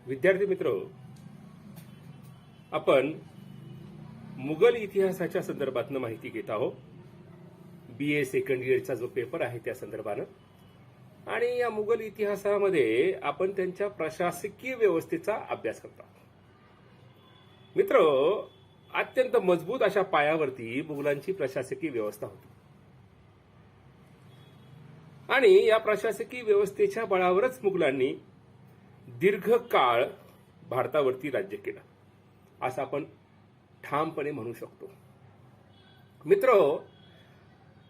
विद्यार्थी मित्र, आपण मुघल इतिहासाच्या संदर्भातनं माहिती घेत आहोत. BA सेकंड इयरचा जो पेपर आहे त्या संदर्भानं. आणि या मुघल इतिहासामध्ये आपण त्यांच्या प्रशासकीय व्यवस्थेचा अभ्यास करतो. मित्र, अत्यंत मजबूत अशा पायावरती मुघलांची प्रशासकीय व्यवस्था होती आणि या प्रशासकीय व्यवस्थेच्या बळावरच मुघलांनी दीर्घकाळ भारतावरती राज्य केलं असं आपण ठामपणे म्हणू शकतो. मित्र,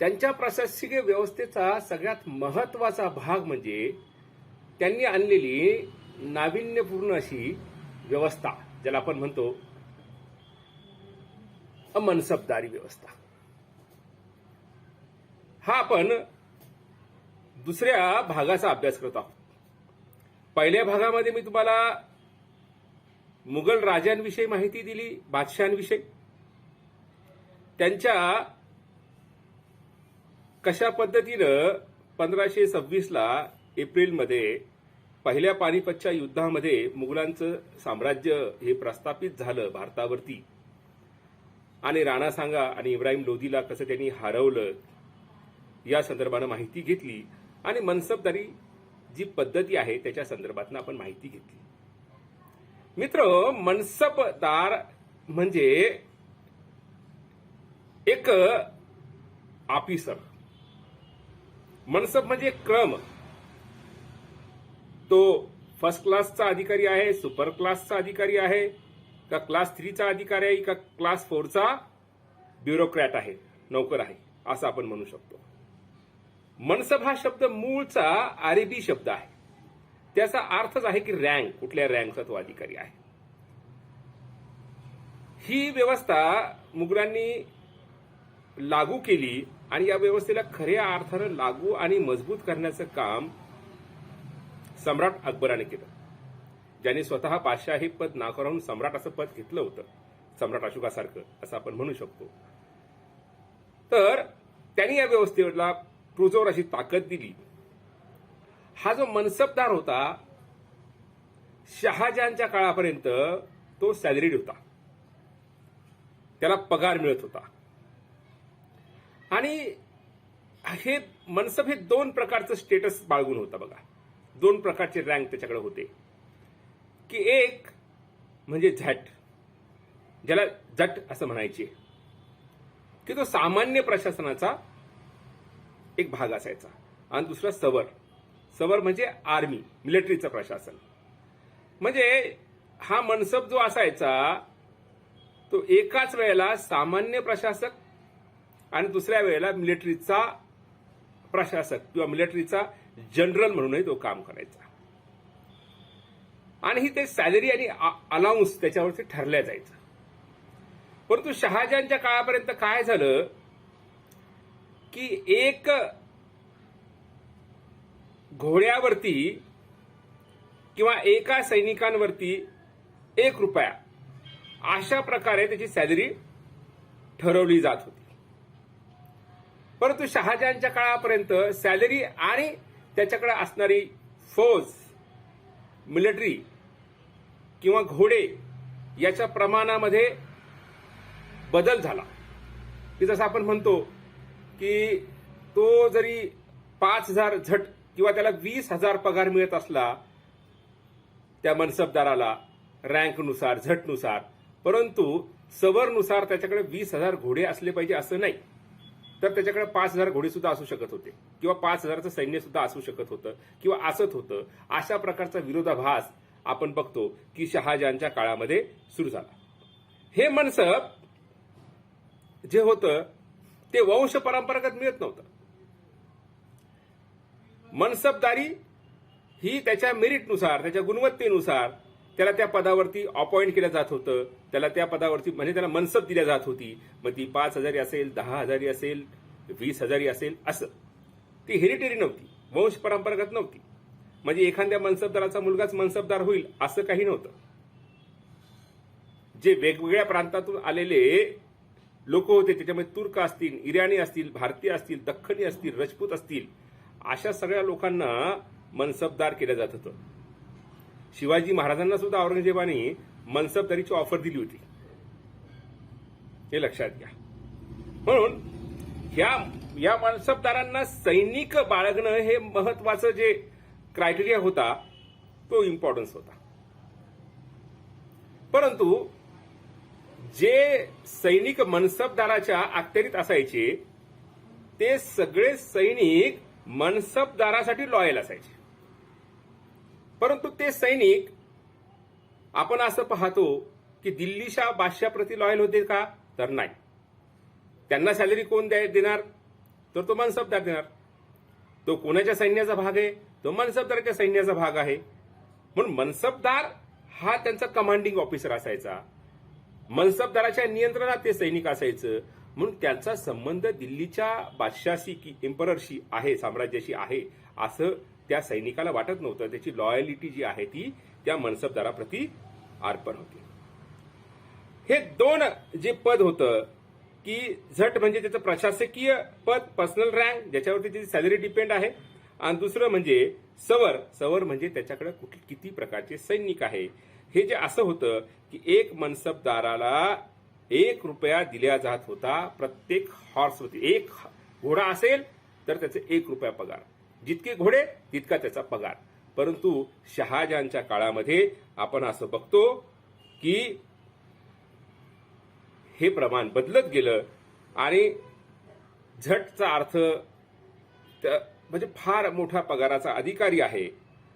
त्यांच्या प्रशासकीय व्यवस्थेचा सगळ्यात महत्वाचा भाग म्हणजे त्यांनी आणलेली नाविन्यपूर्ण अशी व्यवस्था, ज्याला आपण म्हणतो मनसबदारी व्यवस्था. हा आपण दुसऱ्या भागाचा अभ्यास करत आहोत. पहिल्या भागामध्ये मी तुम्हाला मुघल राजांविषयी माहिती दिली, बादशहांविषयी, त्यांच्या कशा पद्धतीनं 1526ला एप्रिलमध्ये पहिल्या पानिपतच्या युद्धामध्ये मुघलांचं साम्राज्य हे प्रस्थापित झालं भारतावरती आणि राणा सांगा आणि इब्राहिम लोधीला कसं त्यांनी हरवलं या संदर्भानं माहिती घेतली आणि मनसबदारी जी पद्धती आहे त्याच्या संदर्भातनं आपण माहिती घेतली. मित्र, मनसबदार म्हणजे एक ऑफिसर. मनसब म्हणजे क्रम. तो फर्स्ट क्लासचा अधिकारी आहे, सुपर क्लासचा अधिकारी आहे, का क्लास 3चा अधिकारी आहे, का क्लास 4चा ब्युरोक्रॅट आहे, नोकर आहे, असं आपण म्हणू शकतो. मनसब हा शब्द मूळचा अरेबी शब्द आहे. त्याचा अर्थच आहे की रँक, कुठल्या रँकचा तो अधिकारी आहे. ही व्यवस्था मुघलांनी लागू केली आणि या व्यवस्थेला खऱ्या अर्थानं लागू आणि मजबूत करण्याचं काम सम्राट अकबराने केलं, ज्याने स्वतः बादशाह हे पद नाकारून सम्राट असं पद घेतलं होतं, सम्राट अशोकासारखं असं आपण म्हणू शकतो. तर त्यांनी या व्यवस्थेला पुरजोर अशी ताकद दिली. हा जो मनसबदार होता, शहाजहानच्या काळापर्यंत तो सॅलरीड होता, त्याला पगार मिळत होता. आणि हे मनसब हे 2 प्रकारचं स्टेटस बाळगून होता. बघा, 2 प्रकारचे रँक त्याच्याकडे होते. की एक म्हणजे झट, ज्याला जट असं म्हणायचे, की तो सामान्य प्रशासनाचा एक भाग असायचा. आणि दुसरा सवर. सवर म्हणजे आर्मी, मिलिटरीचं प्रशासन. म्हणजे हा मनसब जो असायचा तो एकाच वेळेला सामान्य प्रशासक आणि दुसऱ्या वेळेला मिलिटरीचा प्रशासक किंवा मिलिटरीचा जनरल म्हणूनही तो काम करायचा. आणि ही ते सॅलरी आणि अलाउन्स त्याच्यावरती ठरल्या जायचं. परंतु शहाजहानच्या काळापर्यंत काय झालं की एक घोड्यावरती किंवा एका सैनिकांवरती 1 रुपया अशा प्रकारे त्याची सॅलरी ठरवली जात होती. परंतु शहाजहानच्या काळापर्यंत सॅलरी आणि त्याच्याकडे असणारी फौज, मिलिटरी किंवा घोडे याच्या प्रमाणामध्ये बदल झाला. की जसं आपण म्हणतो की तो जरी 5,000 झट किंवा त्याला 20,000 पगार मिळत असला त्या मनसबदाराला रँकनुसार, झटनुसार, परंतु सवरनुसार त्याच्याकडे 20,000 घोडे असले पाहिजे असं नाही. तर त्याच्याकडे 5,000 घोडे सुद्धा असू शकत होते किंवा 5,000चं सैन्य सुद्धा असू शकत होतं किंवा असत होतं. अशा प्रकारचा विरोधाभास आपण बघतो की शहाजहानच्या काळामध्ये सुरू झाला. हे मनसब जे होतं ते वंश परंपरागत मिळत नव्हतं. मनसबदारी ही त्याच्या मेरिटनुसार, त्याच्या गुणवत्तेनुसार त्याला त्या पदावरती अपॉइंट केलं जात होतं. त्याला त्या पदावरती म्हणजे त्याला मनसब दिल्या जात होती. मग ती 5,000 असेल, 10,000 असेल, 20,000 असेल, असं. ती हेरिटेरी नव्हती, वंश परंपरागत नव्हती. म्हणजे एखाद्या मनसबदाराचा मुलगाच मनसबदार होईल असं काही नव्हतं. जे वेगवेगळ्या प्रांतातून आलेले लोक होते, त्याच्यामध्ये तुर्क असतील, इराणी असतील, भारतीय असतील, दख्खनी असतील, राजपूत असतील, अशा सगळ्या लोकांना मनसबदार केलं जात होतं. शिवाजी महाराजांना सुद्धा औरंगजेबाने मनसबदारीची ऑफर दिली होती, हे लक्षात घ्या. म्हणून या मनसबदारांना सैनिक बाळगणं हे महत्वाचं जे क्रायटेरिया होता तो इम्पॉर्टन्स होता. परंतु जे सैनिक मनसबदाराच्या अखत्यारीत असायचे ते सगळे सैनिक मनसबदारासाठी लॉयल असायचे. परंतु ते सैनिक आपण असं पाहतो की दिल्लीच्या बादशाप्रती लॉयल होते का, तर नाही. त्यांना सॅलरी कोण देणार, तर तो मनसबदार देणार. तो कोणाच्या सैन्याचा भाग आहे, तो मनसबदाराच्या सैन्याचा भाग आहे. म्हणून मनसबदार हा त्यांचा कमांडिंग ऑफिसर असायचा. मनसबदाराच्या नियंत्रणात ते सैनिक असायचं. म्हणून त्यांचा संबंध दिल्लीच्या बादशाशी की एम्पररशी आहे, साम्राज्याशी आहे असं त्या सैनिकाला वाटत नव्हतं. त्याची लॉयलिटी जी आहे ती त्या मनसबदाराप्रती अर्पण होती. हे दोन जे पद होतं की झट म्हणजे त्याचं प्रशासकीय पद, पर्सनल रँक, ज्याच्यावरती त्याची सॅलरी डिपेंड आहे, आणि दुसरं म्हणजे सवर म्हणजे त्याच्याकडे किती प्रकारचे सैनिक आहे. हे जे असं होतं की एक मनसबदाराला 1 रुपया दिला जात होता प्रत्येक हॉर्सवरती. एक घोडा असेल तर त्याचे 1 रुपया पगार, जितके घोडे तितका त्याचा पगार. परंतु शहाजहानच्या काळामध्ये आपण असं बघतो की हे प्रमाण बदलत गेलं आणि झटचा अर्थ म्हणजे फार मोठ्या पगाराचा अधिकारी आहे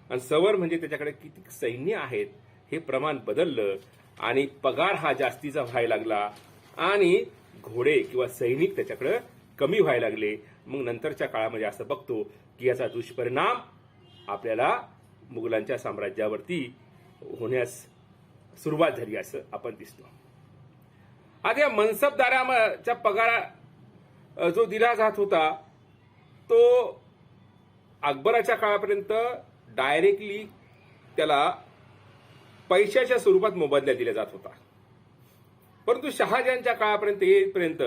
आणि सवर म्हणजे त्याच्याकडे किती सैन्य आहेत हे प्रमाण बदललं आणि पगार हा जास्तीचा व्हायला लागला आणि घोडे किंवा सैनिक त्याच्याकडे कमी व्हायला लागले. मग नंतरच्या काळामध्ये असं बघतो की याचा दुष्परिणाम आपल्याला मुघलांच्या साम्राज्यावरती होण्यास सुरुवात झाली असं आपण दिसतो. आता या मनसबदाराच्या पगार जो दिला जात होता तो अकबराच्या काळापर्यंत डायरेक्टली त्याला पैशाच्या स्वरूपात मोबदला दिला जात होता. परंतु शहाजहानच्या काळापर्यंत येईपर्यंत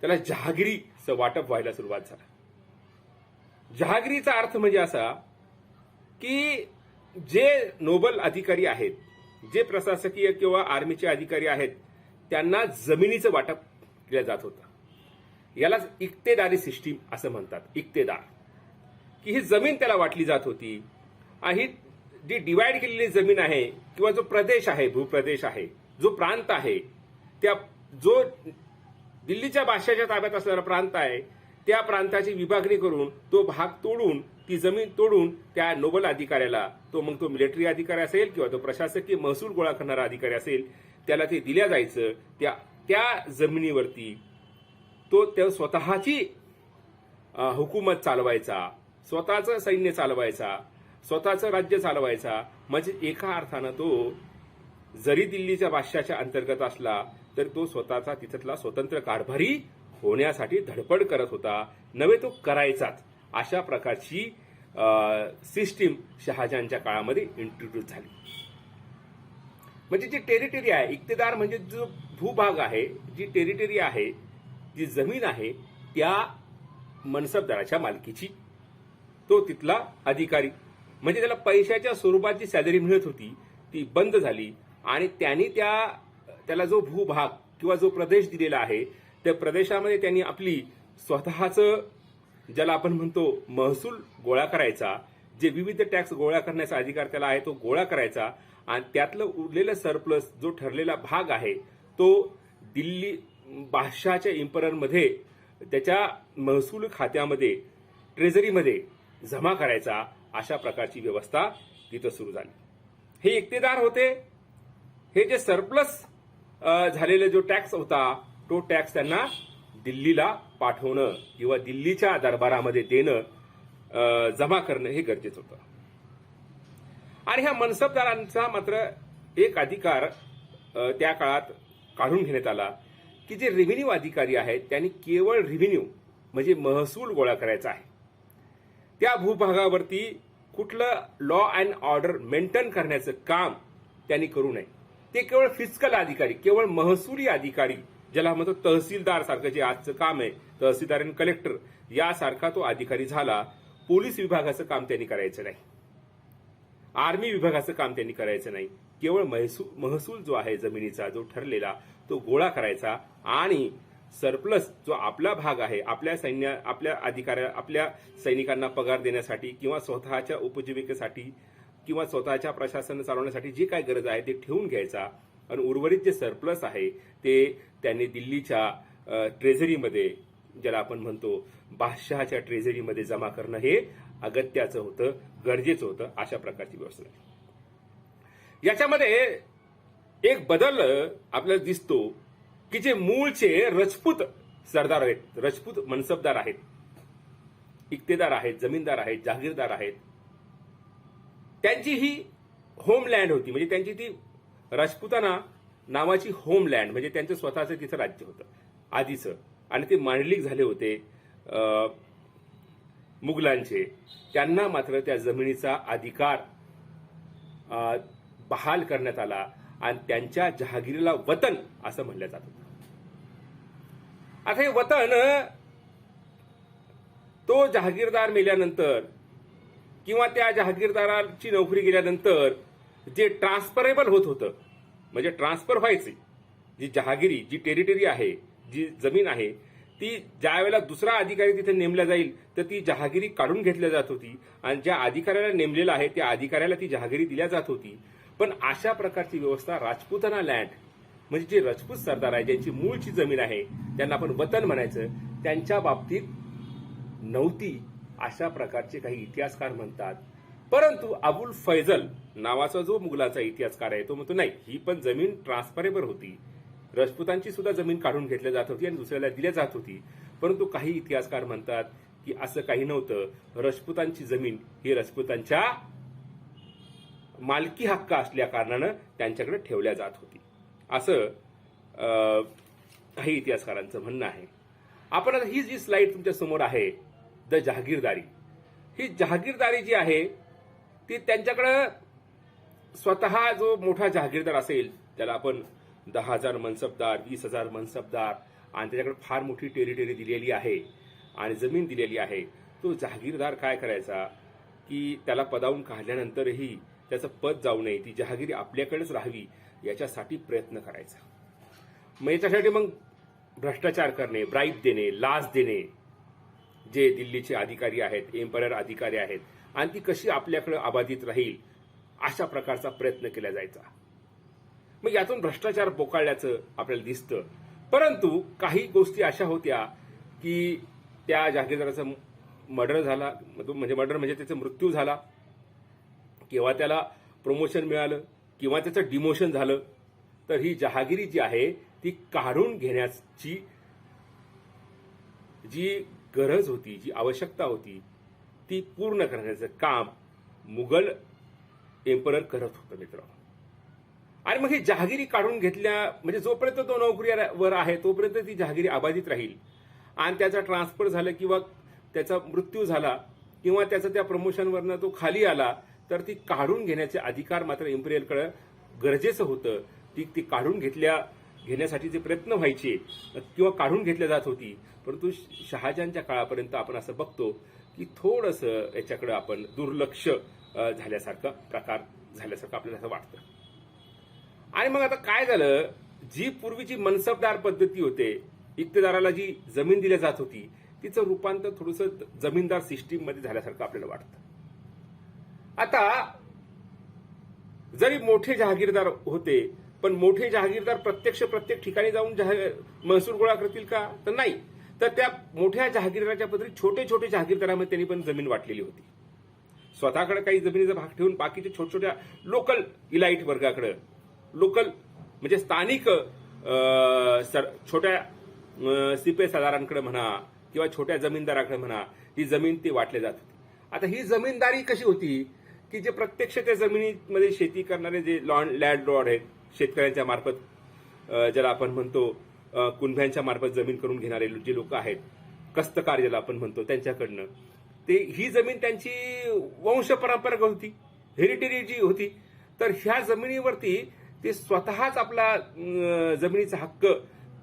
त्याला जहागिरीचं वाटप व्हायला सुरुवात झाला. जहागिरीचा अर्थ म्हणजे असा की जे नोबल अधिकारी आहेत, जे प्रशासकीय किंवा आर्मीचे अधिकारी आहेत, त्यांना जमिनीचं वाटप केलं जात होतं. यालाच इक्तेदारी सिस्टीम असं म्हणतात. इक्तेदार की ही जमीन त्याला वाटली जात होती. ही जी डिवाइड केलेली जमीन आहे किंवा जो प्रदेश आहे, भूप्रदेश आहे, जो प्रांत आहे, त्या जो दिल्लीच्या बादशाच्या ताब्यात असलेला प्रांत आहे, त्या प्रांताची विभागणी करून तो भाग तोडून, ती जमीन तोडून त्या नोबल अधिकाऱ्याला, तो मिलिटरी अधिकारी असेल किंवा तो प्रशासकीय महसूल गोळा करणारा अधिकारी असेल, त्याला ते दिल्या जायचं. त्या जमिनीवरती तो स्वतःची हुकूमत चालवायचा, स्वतःचं सैन्य चालवायचा, स्वतःचं राज्य चालवायचा. म्हणजे एका अर्थानं तो जरी दिल्लीच्या बादशाच्या अंतर्गत असला तर तो स्वतःचा तिथला स्वतंत्र कारभारी होण्यासाठी धडपड करत होता, नव्हे तो करायचाच. अशा प्रकारची सिस्टीम शहाजहानच्या काळामध्ये इंट्रोड्यूस झाली. म्हणजे जी टेरिटरी आहे, इक्तेदार म्हणजे जो भूभाग आहे, जी टेरिटरी आहे, जी जमीन आहे, त्या मनसबदाराच्या मालकीची. तो तिथला अधिकारी म्हणजे त्याला पैशाच्या स्वरूपात जी सॅलरी मिळत होती ती बंद झाली आणि त्यांनी त्याला जो भूभाग किंवा जो प्रदेश दिलेला आहे त्या प्रदेशामध्ये त्यांनी आपली स्वतःचं, ज्याला आपण म्हणतो महसूल गोळा करायचा, जे विविध टॅक्स गोळा करण्याचा अधिकार त्याला आहे तो गोळा करायचा आणि त्यातलं उरलेलं सरप्लस जो ठरलेला भाग आहे तो दिल्ली बादशाच्या इम्पररमध्ये त्याच्या महसूल खात्यामध्ये, ट्रेझरीमध्ये जमा करायचा. अशा प्रकारची व्यवस्था तिथं सुरू झाली. हे इक्तेदार होते. हे जे सरप्लस झालेला जो टॅक्स होता तो टॅक्स त्यांना दिल्लीला पाठवणं किंवा दिल्लीच्या दरबारामध्ये देणं, जमा करणं हे गरजेचं होतं. आणि ह्या मनसबदारांचा मात्र एक अधिकार त्या काळात काढून घेण्यात आला की जे रेव्हेन्यू अधिकारी आहेत त्यांनी केवळ रेव्हेन्यू म्हणजे महसूल गोळा करायचा आहे. त्या भूभागावरती कुठलं लॉ अँड ऑर्डर मेंटेन करण्याचं काम त्यांनी करू नये. ते केवळ फिस्कल अधिकारी, केवळ महसुली अधिकारी, ज्याला म्हणतो तहसीलदार सारखं जे आजचं काम आहे, तहसीलदार आणि कलेक्टर यासारखा तो अधिकारी झाला. पोलीस विभागाचं काम त्यांनी करायचं नाही. आर्मी विभागाचं काम त्यांनी करायचं नाही. केवळ महसूल जो आहे जमिनीचा जो ठरलेला तो गोळा करायचा आणि सरप्लस जो आपला भाग आहे आपल्या सैनिकांना पगार देण्यासाठी किंवा स्वतःच्या उपजीविकेसाठी किंवा स्वतःच्या प्रशासन चालवण्यासाठी जी काय गरज आहे ते ठेवून घ्यायचा आणि उर्वरित जे सरप्लस आहे ते त्यांनी दिल्लीच्या ट्रेझरीमध्ये, ज्याला आपण म्हणतो बादशहाच्या ट्रेझरीमध्ये जमा करणं हे अगत्याचं होतं, गरजेचं होतं. अशा प्रकारची व्यवस्था आहे. याच्यामध्ये एक बदल आपल्याला दिसतो की जे मूळचे राजपूत सरदार आहेत, राजपूत मनसबदार आहेत, इक्तेदार आहेत, जमीनदार आहेत, जहागीरदार आहेत, त्यांची ही होमलँड होती. म्हणजे त्यांची ती राजपुताना नावाची होमलँड, म्हणजे त्यांचं स्वतःचं तिथं राज्य होतं आधीचं, आणि ते मांडलिक झाले होते मुघलांचे. त्यांना मात्र त्या जमिनीचा अधिकार बहाल करण्यात आला आणि त्यांच्या जहागिरीला वतन असं म्हणलं जात होतं. आता हे वतन तो जहागीरदार मेल्यानंतर किंवा त्या जहागीरदाराची नोकरी गेल्यानंतर जे ट्रान्सफरेबल होत होतं, म्हणजे ट्रान्सफर व्हायचे, जी जहागिरी, जी टेरिटरी आहे, जी जमीन आहे, ती ज्या वेळेला दुसरा अधिकारी तिथे नेमला जाईल तर ती जहागिरी काढून घेतल्या जात होती आणि ज्या अधिकाऱ्याला नेमलेला आहे त्या अधिकाऱ्याला ती जहागिरी दिल्या जात होती. पण अशा प्रकारची व्यवस्था राजपुताना लँड, म्हणजे जे राजपूत सरदार आहे ज्यांची मूळची जमीन आहे त्यांना आपण वतन म्हणायचं, त्यांच्या बाबतीत नव्हती अशा प्रकारचे काही इतिहासकार म्हणतात. परंतु अबुल फैजल नावाचा जो मुघलाचा इतिहासकार आहे तो म्हणतो नाही, ही पण जमीन ट्रान्सफरेबल होती, राजपुतांची सुद्धा जमीन काढून घेतली जात होती आणि दुसऱ्याला दिली जात होती. परंतु काही इतिहासकार म्हणतात की असं काही नव्हतं, राजपुतांची जमीन ही राजपुतांच्या मालकी हक्क असल्या कारणानं त्यांच्याकडे ठेवल्या जात होती, असं काही इतिहासकारांचं म्हणणं आहे. आपण आता ही जी स्लाइड तुमच्या समोर आहे, द जहागीरदारी, ही जहागीरदारी जी आहे ती त्यांच्याकडं स्वतः जो मोठा जहागीरदार असेल, त्याला आपण 10,000 मनसबदार, 20,000 मनसबदार आणि त्याच्याकडे फार मोठी टेरिटरी दिलेली आहे आणि जमीन दिलेली आहे, तो जहागीरदार काय करायचा की त्याला पदावून काढल्यानंतरही त्याचं पद जाऊ नये, ती जहागिरी आपल्याकडेच राहावी याच्यासाठी प्रयत्न करायचा. मग याच्यासाठी मग भ्रष्टाचार करणे, ब्राईब देणे, लाच देणे, जे दिल्लीचे अधिकारी आहेत, एम्पायर अधिकारी आहेत, आणि ती कशी आपल्याकडे अबाधित राहील अशा प्रकारचा प्रयत्न केला जायचा. मग यातून भ्रष्टाचार पोकाळल्याचं आपल्याला दिसतं. परंतु काही गोष्टी अशा होत्या की त्या जहागीरदाराचा मर्डर झाला, म्हणजे मर्डर म्हणजे त्याचा मृत्यू झाला किंवा त्याला प्रमोशन मिळालं किंवा त्याचं डिमोशन झालं, तर ही जहागिरी जी आहे ती काढून घेण्याची जी गरज होती, जी आवश्यकता होती, ती पूर्ण करण्याचं काम मुघल एम्परर करत होतं मित्रांनो. आणि मग ही जहागिरी काढून घेतल्या म्हणजे जोपर्यंत तो नोकरीवर आहे तोपर्यंत ती जहागिरी अबाधित राहील आणि त्याचा ट्रान्सफर झाला किंवा त्याचा मृत्यू झाला किंवा त्याचा त्या प्रमोशनवरनं तो खाली आला तर ती काढून घेण्याचे अधिकार मात्र इम्पेरियलकडे गरजेचं होतं. ती काढून घेण्यासाठी जे प्रयत्न व्हायचे किंवा काढून घेतल्या जात होती. परंतु शहाजहानच्या काळापर्यंत आपण असं बघतो की थोडंसं याच्याकडे आपण दुर्लक्ष झाल्यासारखं प्रकार झाल्यासारखं आपल्याला असं वाटतं. आणि मग आता काय झालं, जी पूर्वीची मनसबदार पद्धती होते, इक्तेदाराला जी जमीन दिली जात होती तिचं रूपांतर थोडंसं जमीनदार सिस्टीम मध्ये झाल्यासारखं आपल्याला वाटतं. आता जरी मोठे जहागीरदार होते पण मोठे जहागीरदार प्रत्येक ठिकाणी जाऊन महसूल गोळा करतील का, तर नाही. तर त्या मोठ्या जहागीरदाराच्या पद्धती छोटे छोटे जहागीरदारामध्ये त्यांनी पण जमीन वाटलेली होती. स्वतःकडे काही जमिनीचा भाग ठेवून बाकीच्या छोट्या लोकल इलाइट वर्गाकडे, लोकल म्हणजे स्थानिक छोट्या सिपे सरदारांकडे म्हणा किंवा छोट्या जमीनदाराकडे म्हणा, ही जमीन ती वाटली जात होती. आता ही जमीनदारी कशी होती की जे प्रत्यक्ष त्या जमिनीमध्ये शेती करणारे जे लँड लॉर्ड आहेत, शेतकऱ्यांच्या मार्फत, ज्याला आपण म्हणतो कुणब्यांच्या मार्फत जमीन करून घेणारे जे लोक आहेत, कस्तकार ज्याला आपण म्हणतो, त्यांच्याकडनं ते ही जमीन त्यांची वंश परंपरा होती, हेरिटेरी जी होती. तर ह्या जमिनीवरती ते स्वतःच आपला जमिनीचा हक्क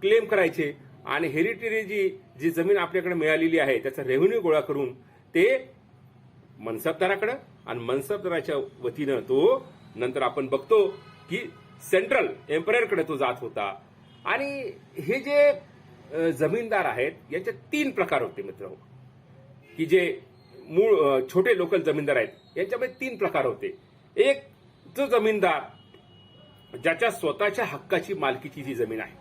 क्लेम करायचे आणि हेरिटेरी जी जमीन आपल्याकडे मिळालेली आहे त्याचा रेव्हेन्यू गोळा करून ते मनसबदाराकडे आणि मनसबदाराच्या वतीनं तो नंतर आपण बघतो की सेंट्रल एम्पायरकडे तो जात होता. आणि हे जे जमीनदार आहेत यांचे 3 प्रकार होते मित्र, की जे मूळ छोटे लोकल जमीनदार आहेत यांच्यामध्ये 3 प्रकार होते. एक जो जमीनदार ज्याच्या स्वतःच्या हक्काची मालकीची जी जमीन आहे,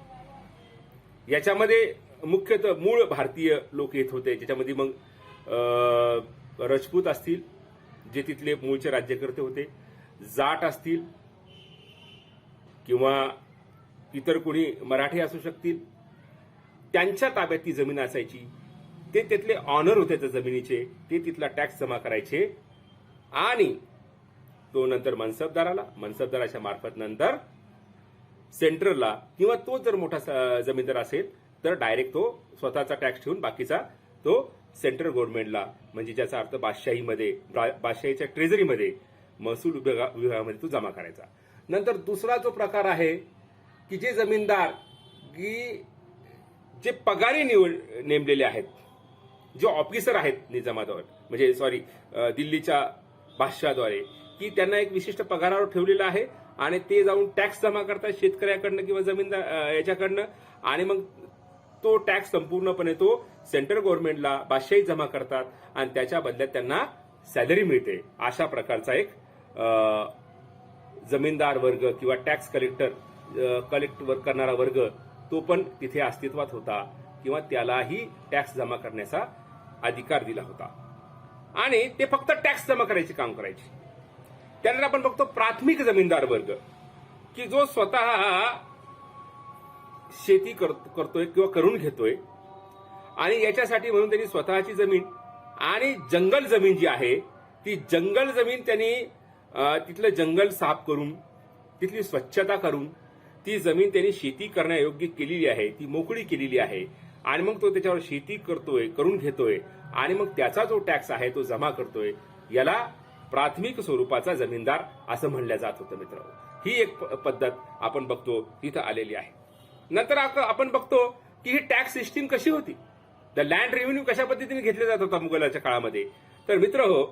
याच्यामध्ये मुख्यतः मूळ भारतीय लोक येत होते, ज्याच्यामध्ये मग राजपूत असतील जे तिथले मूळचे राज्यकर्ते होते, जाट असतील किंवा इतर कोणी मराठी असू शकतील, त्यांच्या ताब्यात ती जमीन असायची. ते तिथले ऑनर होते त्या जमिनीचे, ते तिथला टॅक्स जमा करायचे आणि तो नंतर मनसबदाराच्या मार्फत नंतर सेंट्रलला, किंवा तो जर मोठा जमीनदार असेल तर डायरेक्ट तो स्वतःचा टॅक्स ठेवून बाकीचा तो सेंट्रल गव्हर्नमेंटला, म्हणजे ज्याचा अर्थ बादशाहीच्या ट्रेझरीमध्ये महसूल विभागामध्ये तो जमा करायचा. नंतर दुसरा जो प्रकार आहे की जे जमीनदार की जे पगारी नेमलेले आहेत, जे ऑफिसर आहेत निजामाद्वारे, म्हणजे दिल्लीच्या बादशाहद्वारे, की त्यांना एक विशिष्ट पगारावर ठेवलेलं आहे आणि ते जाऊन टॅक्स जमा करतात शेतकऱ्याकडनं किंवा जमीनदार याच्याकडनं, आणि मग तो टॅक्स संपूर्णपणे तो सेंट्रल गव्हर्नमेंटला बादशाही जमा करतात आणि त्याच्या बदल्यात त्यांना सॅलरी मिळते. अशा प्रकारचा एक जमीनदार वर्ग किंवा टॅक्स कलेक्ट करणारा वर्ग तो पण तिथे अस्तित्वात होता, किंवा त्यालाही टॅक्स जमा करण्याचा अधिकार दिला होता आणि ते फक्त टॅक्स जमा करायचे काम करायचे. त्यानंतर आपण बघतो प्राथमिक जमीनदार वर्ग, की जो स्वतः शेती करतोय किंवा करून घेतोय आणि याच्यासाठी म्हणून त्यांनी स्वतःची जमीन आणि जंगल जमीन जी आहे ती जंगल जमीन त्यांनी तिथलं जंगल साफ करून, तिथली स्वच्छता करून ती जमीन त्यांनी शेती करण्यायोग्य केलेली आहे, ती मोकळी केलेली आहे आणि मग तो त्याच्यावर शेती करतोय, करून घेतोय आणि मग त्याचा जो टॅक्स आहे तो जमा करतोय. याला प्राथमिक स्वरूपाचा जमीनदार असं म्हणलं जात होतं मित्र. ही एक पद्धत आपण बघतो तिथं आलेली आहे. नंतर आपण बघतो की ही टॅक्स सिस्टीम कशी होती, द लँड रेव्हेन्यू कशा पद्धतीने घेतला जात होता मुघलाच्या काळामध्ये. तर मित्र हो,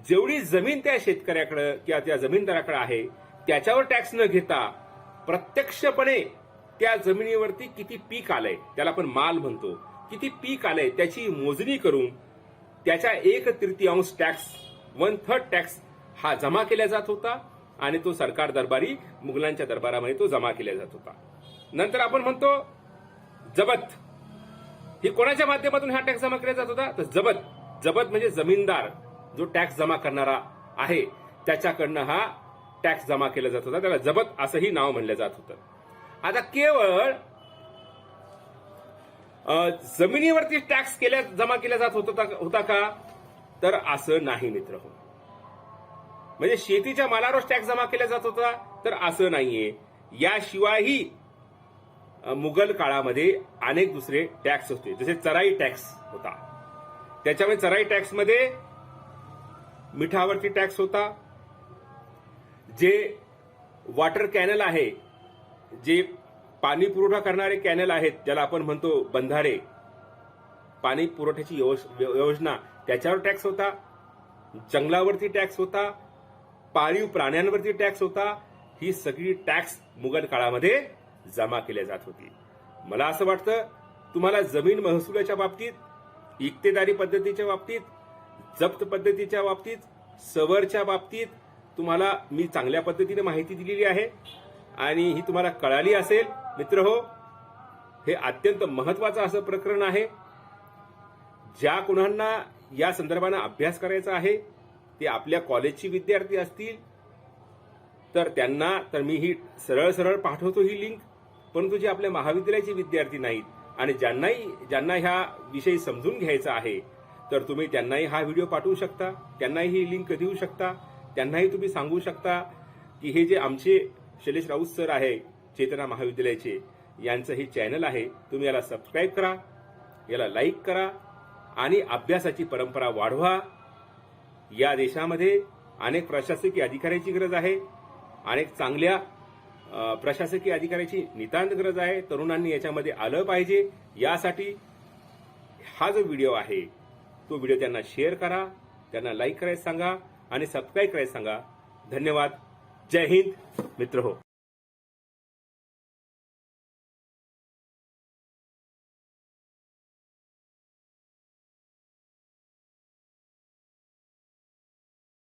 जेवढी जमीन त्या शेतकऱ्याकडे किंवा त्या जमीनदाराकडे आहे त्याच्यावर टॅक्स न घेता प्रत्यक्षपणे त्या जमिनीवरती किती पीक आलंय, त्याला आपण माल म्हणतो, किती पीक आलंय त्याची मोजणी करून त्याच्या 1/3 टॅक्स, 1/3 टॅक्स हा जमा केला जात होता आणि तो सरकार दरबारी मुघलांच्या दरबारामध्ये तो जमा केला जात होता. नंतर आपण म्हणतो जबत, ही कोणाच्या माध्यमातून हा टॅक्स जमा केला जात होता, तर जबत म्हणजे जमीनदार जो टॅक्स जमा करणारा आहे त्याच्याकडनं हा टॅक्स जमा केला जात होता, त्याला जबत असंही नाव म्हणलं जात होतं. आता केवळ जमिनीवरती टॅक्स जमा केला जात होता का, तर असं नाही मित्र हो. म्हणजे शेतीच्या मालावर टॅक्स जमा केला जात होता तर असं नाहीये. याशिवायही मुघल काळामध्ये अनेक दुसरे टॅक्स होते, जसे चराई टॅक्स होता. त्याच्यामध्ये चराई टॅक्समध्ये मिठावरती टॅक्स होता, जे वॉटर कॅनल आहे, जे पाणी पुरवठा करणारे कॅनल आहेत ज्याला आपण म्हणतो बंधारे, पाणी पुरवठ्याची योजना, त्याच्यावर टॅक्स होता. जंगलावरती टॅक्स होता, पाळीव प्राण्यांवरती टॅक्स होता. ही सगळी टॅक्स मुघल काळामध्ये जमा केल्या जात होती. मला असं वाटतं तुम्हाला जमीन महसुलाच्या बाबतीत, इक्तेदारी पद्धतीच्या बाबतीत, जप्त पद्धतीच्या बाबतीत, सवरच्या बाबतीत तुम्हाला मी चांगल्या पद्धतीने माहिती दिलेली आहे आणि ही तुम्हाला कळाली असेल. मित्र हो, हे अत्यंत महत्वाचं असं प्रकरण आहे. ज्या कुणांना या संदर्भाने अभ्यास करायचा आहे ते आपल्या कॉलेजचे विद्यार्थी असतील तर त्यांना तर मी ही सरळ पाठवतो ही लिंक. परंतु जे आपल्या महाविद्यालयाचे विद्यार्थी नाहीत आणि ज्यांना ह्या विषयी समजून घ्यायचा आहे तर तुम्ही त्यांनाही हा व्हिडिओ पाठवू शकता, त्यांनाही ही लिंक देऊ शकता, त्यांनाही तुम्ही सांगू शकता की हे जे आमचे शैलेश राऊत सर आहे चेतना महाविद्यालयाचे, यांचं हे चॅनल आहे, तुम्ही याला सबस्क्राईब करा, याला लाईक करा आणि अभ्यासाची परंपरा वाढवा. या देशामध्ये अनेक प्रशासकीय अधिकाऱ्याची गरज आहे, अनेक चांगल्या प्रशासकीय अधिकाऱ्याची नितांत गरज आहे. तरुणांनी याच्यामध्ये आलं पाहिजे. यासाठी हा जो व्हिडिओ आहे तो व्हिडिओ त्यांना शेअर करा त्यांना लाईक करायला सांगा आणि सबस्क्राईब करायला सांगा. धन्यवाद. जय हिंद मित्र हो.